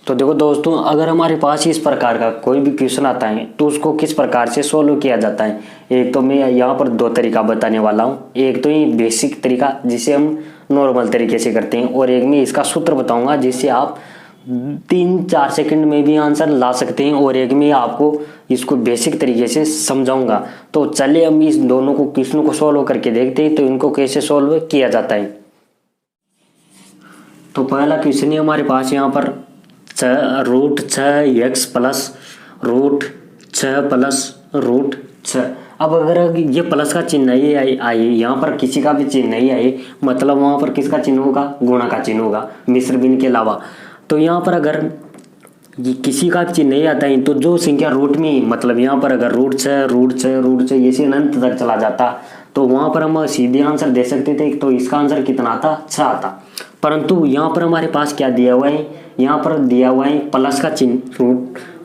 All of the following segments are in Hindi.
तो देखो दोस्तों, अगर हमारे पास इस प्रकार का कोई भी क्वेश्चन आता है तो उसको किस प्रकार से सोल्व किया जाता है। एक तो मैं यहाँ पर दो तरीका बताने वाला हूँ। एक तो ये बेसिक तरीका जिसे हम नॉर्मल तरीके से करते हैं, और एक मैं इसका सूत्र बताऊंगा जिससे आप 3-4 सेकंड में भी आंसर ला सकते हैं, और एक मैं आपको इसको बेसिक तरीके से समझाऊंगा। तो चलिए हम इस दोनों को क्वेश्चन को सोल्व करके देखते हैं तो इनको कैसे सोल्व किया जाता है। तो पहला क्वेश्चन है हमारे पास यहाँ पर √6x प्लस √6 प्लस √6। अब अगर ये प्लस का चिन्ह नहीं आए, यहाँ पर किसी का भी चिन्ह नहीं आए, मतलब वहाँ पर किसका चिन्ह होगा, गुणा का चिन्ह होगा मिश्र भिन्न के अलावा। तो यहाँ पर अगर ये किसी का चिन्ह नहीं आता है तो जो संख्या रूट में, मतलब यहाँ पर अगर √6 ऐसे अनंत तक चला जाता तो वहाँ पर हम सीधे आंसर दे सकते थे। तो इसका आंसर कितना आता, 6 आता। परंतु यहाँ पर हमारे पास क्या दिया हुआ है, यहाँ पर दिया हुआ है प्लस का चिन्ह।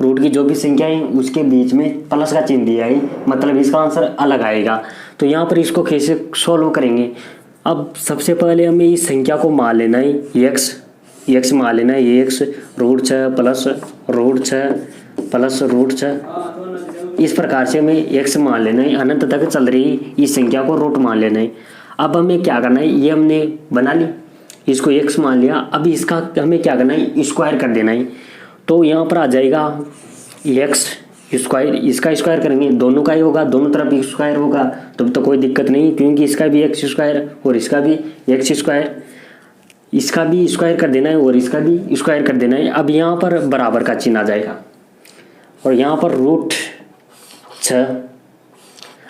रूट की जो भी संख्या है उसके बीच में प्लस का चिन्ह दिया है, मतलब इसका आंसर अलग आएगा। तो यहाँ पर इसको कैसे सॉल्व करेंगे। अब सबसे पहले हमें इस संख्या को मान लेना है x मान लेना है x √6 प्लस √6 इस प्रकार से हमें x मान लेना है। अनंत तक चल रही इस संख्या को रूट मान लेना है। अब हमें क्या करना है, ये हमने बना ली, इसको x मान लिया। अभी इसका हमें क्या करना है, स्क्वायर कर देना है। तो यहाँ पर आ जाएगा x स्क्वायर, इसका स्क्वायर करेंगे, दोनों का ही होगा, दोनों तरफ स्क्वायर होगा तब तो कोई दिक्कत नहीं, क्योंकि इसका भी x स्क्वायर और इसका भी x स्क्वायर, इसका भी स्क्वायर कर देना है और इसका भी स्क्वायर कर देना है। अब यहाँ पर बराबर का चिन्ह आ जाएगा और यहाँ पर √6।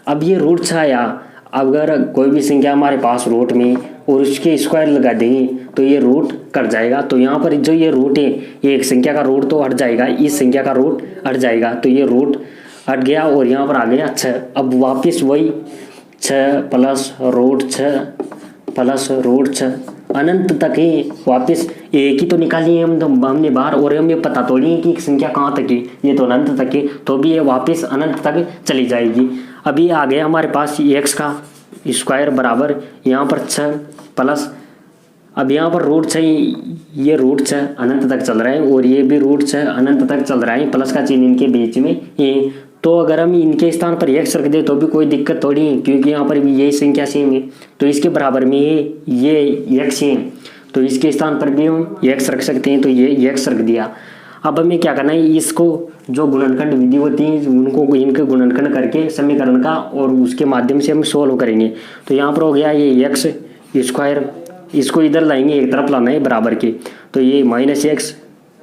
अब ये √6 आया, अगर कोई भी संख्या हमारे पास रूट में और उसके स्क्वायर लगा देंगे तो ये रूट कट जाएगा। तो यहाँ पर जो ये रूट है, ये एक संख्या का रूट तो हट जाएगा, इस संख्या का रूट हट जाएगा, तो ये रूट हट गया और यहाँ पर आ गया 6। अब वापस वही 6 प्लस √6 अनंत तक ही वापस एक ही तो निकाली है हमने बाहर, और हमें पता तो नहीं कि संख्या कहाँ तक है, ये तो अनंत तक है, तो भी ये वापस अनंत तक चली जाएगी। अभी आ गया हमारे पास x का स्क्वायर बराबर यहाँ पर 6 प्लस, अब यहाँ पर √6, ये √6 अनंत तक चल रहा है और ये भी √6 अनंत तक चल रहा है, प्लस का चिन्ह इनके बीच में ये। तो अगर हम इनके स्थान पर x रख दे तो भी कोई दिक्कत थोड़ी है, क्योंकि यहाँ पर भी यही संख्या सेम है, तो इसके बराबर में ये x है, तो इसके स्थान पर भी हम x रख सकते हैं, तो ये x रख दिया। अब हमें क्या करना है, इसको जो गुणनखंड विधि होती है उनको इनके गुणनखंड करके समीकरण का, और उसके माध्यम से हम सोल्व करेंगे। तो यहाँ पर हो गया ये x स्क्वायर, इसको इधर लाएंगे, एक तरफ लाना है बराबर के, तो ये -x,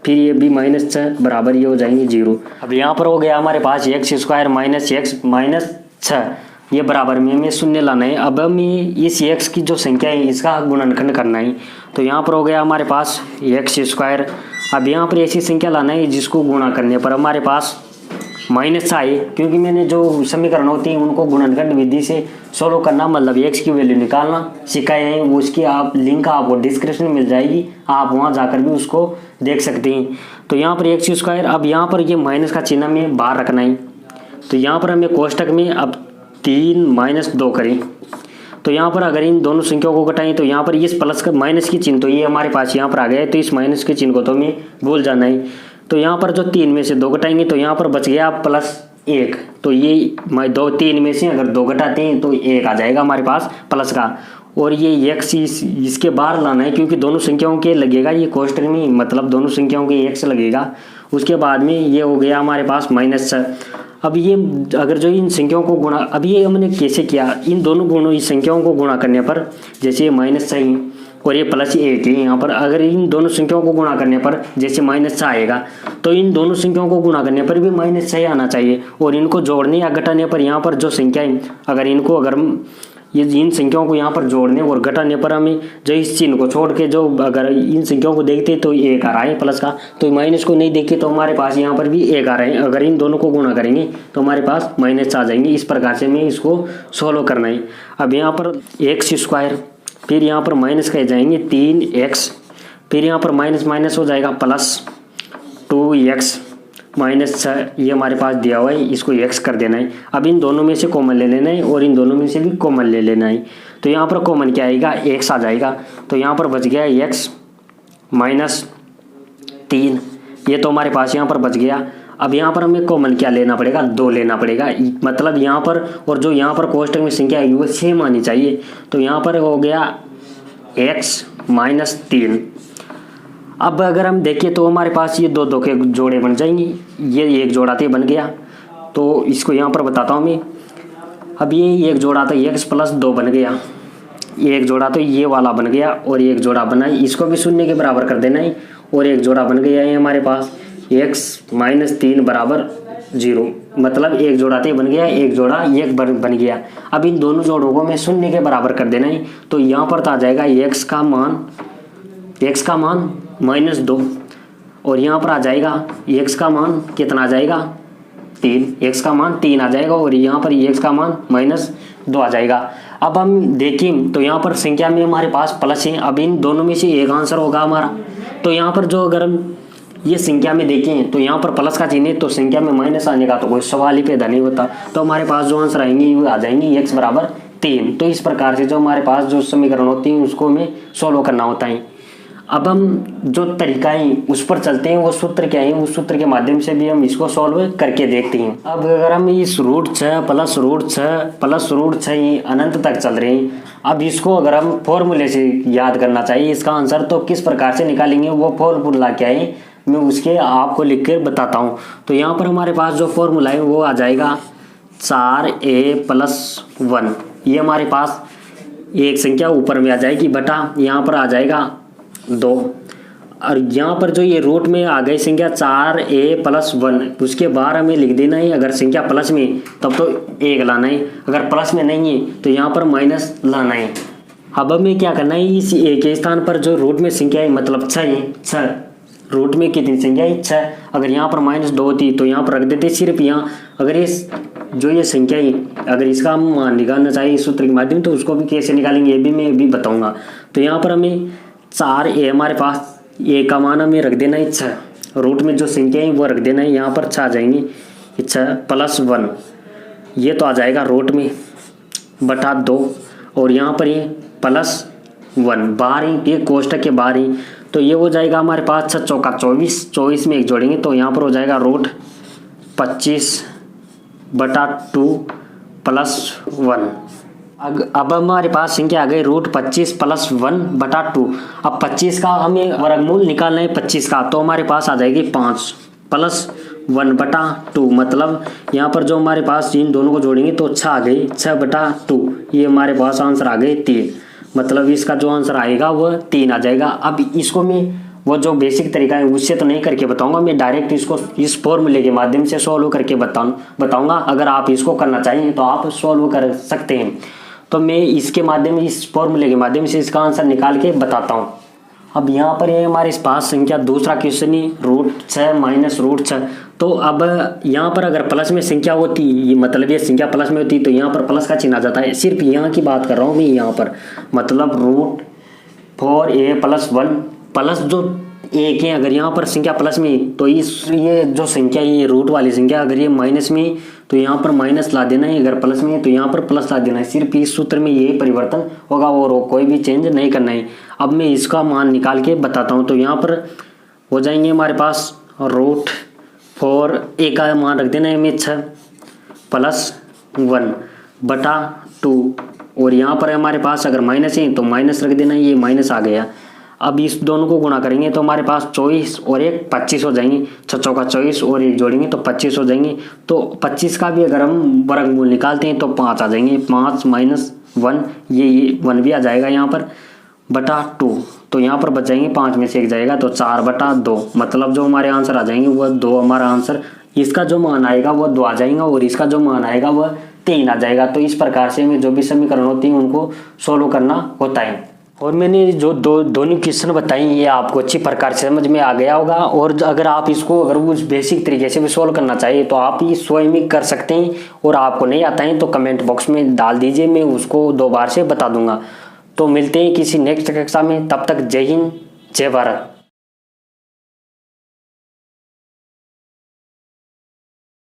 फिर ये भी -6 बराबर ये हो जाएंगे 0। अब यहाँ पर हो गया हमारे पास x स्क्वायर -6, ये बराबर में हमें शून्य लाना है। अब हमें इस x की जो संख्या है इसका गुणनखंड करना है। तो यहाँ पर हो गया हमारे पास x स्क्वायर। अब यहाँ पर ऐसी संख्या लाना है जिसको गुणा करने पर हमारे पास माइनस आए, क्योंकि मैंने जो समीकरण होती है उनको गुणनखंड विधि से सोल्व करना, मतलब x की वैल्यू निकालना सिखाए हैं, उसकी आप लिंक आपको डिस्क्रिप्शन में मिल जाएगी, आप वहाँ जाकर भी उसको देख सकते हैं। तो यहाँ पर x स्क्वायर, अब यहाँ पर ये माइनस का चिन्ह में बाहर रखना है। तो यहाँ पर हमें कोष्टक में अब 3 - 2 करें, तो यहाँ पर अगर इन दोनों संख्याओं को घटाएं तो यहाँ पर इस प्लस का माइनस की चिन्ह तो ये हमारे पास यहाँ पर आ गया है, तो इस माइनस के चिन्ह को तो हमें भूल जाना है। तो यहाँ पर जो 3 में से 2 घटाएंगे तो यहाँ पर बच गया +1, तो ये 3 में से अगर 2 घटाते हैं तो 1 आ जाएगा हमारे पास प्लस का, और ये x इसके बाहर लाना है, क्योंकि दोनों संख्याओं के लगेगा ये कोष्टक में, मतलब दोनों संख्याओं के x लगेगा। उसके बाद में ये हो गया हमारे पास -6। अब ये अगर जो इन संख्याओं को गुणा, अब ये हमने कैसे किया, इन दोनों संख्याओं को गुणा करने पर, जैसे ये -6 और ये +1 है, यहाँ पर अगर इन दोनों संख्याओं को गुणा करने पर जैसे -6 आएगा, तो इन दोनों संख्याओं को गुणा करने पर भी -6 आना चाहिए, और इनको जोड़ने या घटाने पर यहाँ पर जो संख्या है, अगर ये इन संख्याओं को यहाँ पर जोड़ने और घटाने पर हमें जो इस चिन्ह को छोड़ के जो अगर इन संख्याओं को देखते तो 1 आ रहा है प्लस का, तो माइनस को नहीं देखे तो हमारे पास यहाँ पर भी 1 आ रहा है। अगर इन दोनों को गुणा करेंगे तो हमारे पास -6 आ जाएंगे। इस प्रकार से हमें इसको सोल्व करना है। अब यहाँ पर x स्क्वायर, फिर यहाँ पर माइनस कहे जाएंगे 3x, फिर यहाँ पर माइनस हो जाएगा +2x -6, ये हमारे पास दिया हुआ है, इसको x कर देना है। अब इन दोनों में से कॉमन ले लेना है और इन दोनों में से भी कॉमन ले लेना है। तो यहाँ पर कॉमन क्या आएगा, x आ जाएगा, तो यहाँ पर बच गया x -3, ये तो हमारे पास यहाँ पर बच गया। अब यहाँ पर हमें कॉमन क्या लेना पड़ेगा, 2 लेना पड़ेगा, मतलब यहाँ पर और जो यहाँ पर कोष्टक में संख्या आएगी वो सेम आनी चाहिए। तो यहाँ पर हो गया x - 3। अब अगर हम देखें तो हमारे पास ये 2 के जोड़े बन जाएंगे, ये एक जोड़ा तो बन गया। तो इसको यहाँ पर बताता हूँ मैं। अब ये एक जोड़ा तो x + 2 बन गया, एक जोड़ा तो ये वाला बन गया और एक जोड़ा बना, इसको भी शून्य के बराबर कर देना है। और एक जोड़ा बन गया है हमारे पास x - 3 = 0, मतलब एक जोड़ा तो बन गया, एक जोड़ा ये बन गया। अब इन दोनों जोड़ों को मैं शून्य के बराबर कर देना है। तो यहाँ पर तो आ जाएगा x का मान -2 और यहाँ पर आ जाएगा x का मान कितना आ जाएगा 3, x का मान 3 आ जाएगा और यहाँ पर x का मान -2 आ जाएगा। अब हम देखें तो यहाँ पर संख्या में हमारे पास प्लस है, अब इन दोनों में से एक आंसर होगा हमारा। तो यहाँ पर जो अगर हम ये संख्या में देखें तो यहाँ पर प्लस का चिन्ह है, तो संख्या में माइनस आने का तो कोई सवाल ही पैदा नहीं होता। तो हमारे पास जो आंसर आएंगे वो आ जाएंगे x = 3। तो इस प्रकार से जो हमारे पास जो समीकरण होती हैं उसको हमें सॉल्व करना होता है। अब हम जो तरीका है उस पर चलते हैं, वो सूत्र क्या है, उस सूत्र के माध्यम से भी हम इसको सॉल्व करके देखते हैं। अब अगर हम इस √6 + √6 + √6 अनंत तक चल रहे हैं, अब इसको अगर हम फॉर्मूले से याद करना चाहिए इसका आंसर, तो किस प्रकार से निकालेंगे वो फॉर्मूला क्या है मैं उसके आपको लिख कर बताता हूँ। तो यहाँ पर हमारे पास जो फॉर्मूला है वो आ जाएगा 4a + 1। ये हमारे पास एक संख्या ऊपर में आ जाएगी बटा यहाँ पर आ जाएगा 2, और यहाँ पर जो ये रूट में आ गई संख्या 4a + 1, उसके बाहर हमें लिख देना है। अगर संख्या प्लस में तब तो 1 लाना है, अगर प्लस में नहीं है तो यहाँ पर माइनस लाना है। अब हमें क्या करना है, इस a के स्थान पर जो रूट में संख्या है मतलब 6 है, 6 रूट में कितनी संख्या है 6, अगर यहाँ पर -2 होती तो यहाँ पर रख देते सिर्फ यहाँ। अगर इस जो ये संख्या है अगर इसका हम मान निकालना चाहिए इस सूत्र के माध्यम तो उसको भी कैसे निकालेंगे ये भी मैं भी बताऊंगा। तो यहाँ पर हमें 4a हमारे पास a का मान हमें रख देना है 6, रूट में जो संख्या है वो रख देना है, यहाँ पर 6 आ जाएंगे, 6 + 1 ये तो आ जाएगा रूट में बटा 2 और यहाँ पर ये +1 बाहर ही, ये कोष्टक के बाहर ही, तो ये हो जाएगा हमारे पास 6 × 4 = 24, 24 में 1 जोड़ेंगे तो यहाँ पर हो जाएगा √25/2 + 1। अब हमारे पास संख्या आ गई √25 + 1/2। अब 25 का हमें वर्गमूल निकालना है 25 का, तो हमारे पास आ जाएगी 5 + 1/2, मतलब यहाँ पर जो हमारे पास इन दोनों को जोड़ेंगे तो 6 आ गई, 6/2 ये हमारे पास आंसर आ गए 3, मतलब इसका जो आंसर आएगा वह 3 आ जाएगा। अब इसको मैं वो जो बेसिक तरीका है उससे तो नहीं करके बताऊंगा, मैं डायरेक्ट इसको इस फॉर्मूले के माध्यम से सॉल्व करके बताऊंगा। अगर आप इसको करना चाहिए तो आप सॉल्व कर सकते हैं। तो मैं इसके माध्यम इस फॉर्मूले के माध्यम से इसका आंसर निकाल के बताता हूँ। अब यहाँ पर ये हमारे पास संख्या दूसरा क्वेश्चन ही √6 - √6। तो अब यहाँ पर अगर प्लस में संख्या होती, ये मतलब ये संख्या प्लस में होती तो यहाँ पर प्लस का चिन्ह आ जाता है। सिर्फ यहाँ की बात कर रहा हूँ मैं, यहाँ पर मतलब √4a + 1 प्लस जो 1 है, अगर यहाँ पर संख्या प्लस में तो ये जो संख्या ये रूट वाली संख्या अगर ये माइनस में तो यहाँ पर माइनस ला देना है, अगर प्लस में है तो यहाँ पर प्लस ला देना है। सिर्फ इस सूत्र में यही परिवर्तन होगा और कोई भी चेंज नहीं करना है। अब मैं इसका मान निकाल के बताता हूँ। तो यहाँ पर हो जाएंगे हमारे पास √4a का मान रख देना है हमें 6 + 1/2 और यहाँ पर हमारे पास अगर माइनस है तो माइनस रख देना है, ये माइनस आ गया। अब इस दोनों को गुणा करेंगे तो हमारे पास 24 और 1 25 हो जाएंगे, 6 × 4 = 24 और 1 जोड़ेंगे तो 25 हो जाएंगे। तो 25 का भी अगर हम वर्गमूल निकालते हैं तो 5 आ जाएंगे, 5 - 1 ये 1 भी आ जाएगा यहाँ पर /2। तो यहाँ पर बच जाएंगे 5 में से 1 जाएगा तो 4/2, मतलब जो हमारे आंसर आ जाएंगे वह 2 हमारा आंसर, इसका जो मान आएगा वह 2 आ जाएगा और इसका जो मान आएगा वह 3 आ जाएगा। तो इस प्रकार से हमें जो भी समीकरण होती हैं उनको सोल्व करना होता है। और मैंने जो दोनों क्वेश्चन बताई ये आपको अच्छी प्रकार से समझ में आ गया होगा। और अगर आप इसको अगर उस बेसिक तरीके से भी सोल्व करना चाहिए तो आप ये स्वयं ही कर सकते हैं, और आपको नहीं आता है तो कमेंट बॉक्स में डाल दीजिए, मैं उसको 2 बार से बता दूंगा। तो मिलते हैं किसी नेक्स्ट कक्षा में, तब तक जय हिंद जय भारत।